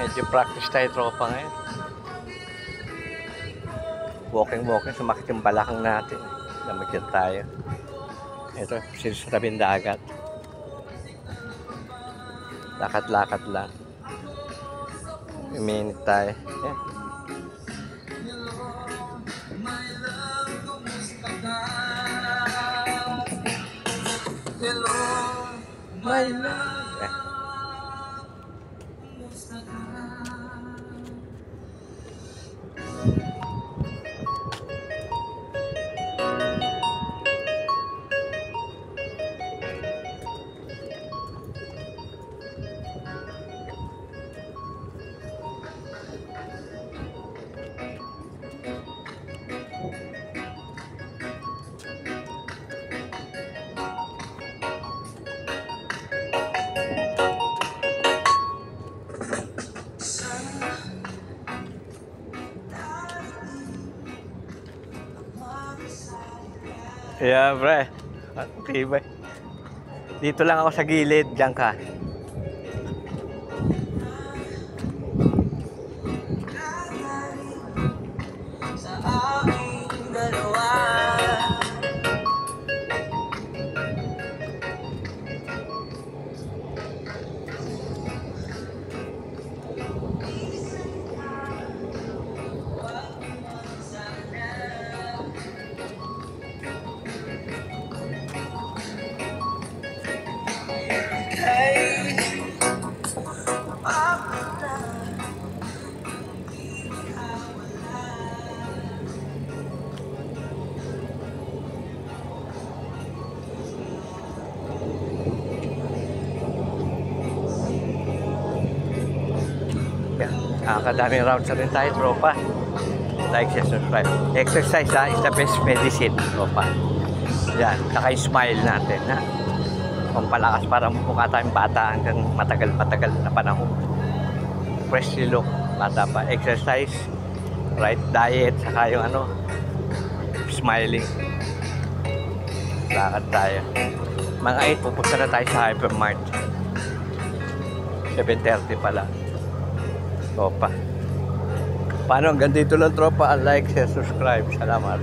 Medyo practice tayo tropa ngayon. Walking, sumakit yung balakang natin. Lamagyan tayo. Ito, sa tabing dagat. Lakad-lakad lang. Minute tayo. Yan. Hello, my love. Yeah, pre. Okay, ba? Dito lang ako sa gilid. Diyan ka. Sa aming dalawa. Nakakadaming rounds na rin tayo, tropa. Like, share, subscribe. Exercise, ha, is the best medicine, tropa. Yan, saka yung smile natin, ha. Pampalakas para mukha tayong bata hanggang matagal na panahon. Freshly look, bata pa. Exercise, right diet, saka yung smiling. Lakad tayo. Mga 8, pupunta na tayo sa Hypermart. 7:30 pala. Tropa. Paano? Hanggang dito lang, tropa. Like, share, subscribe. Salamat.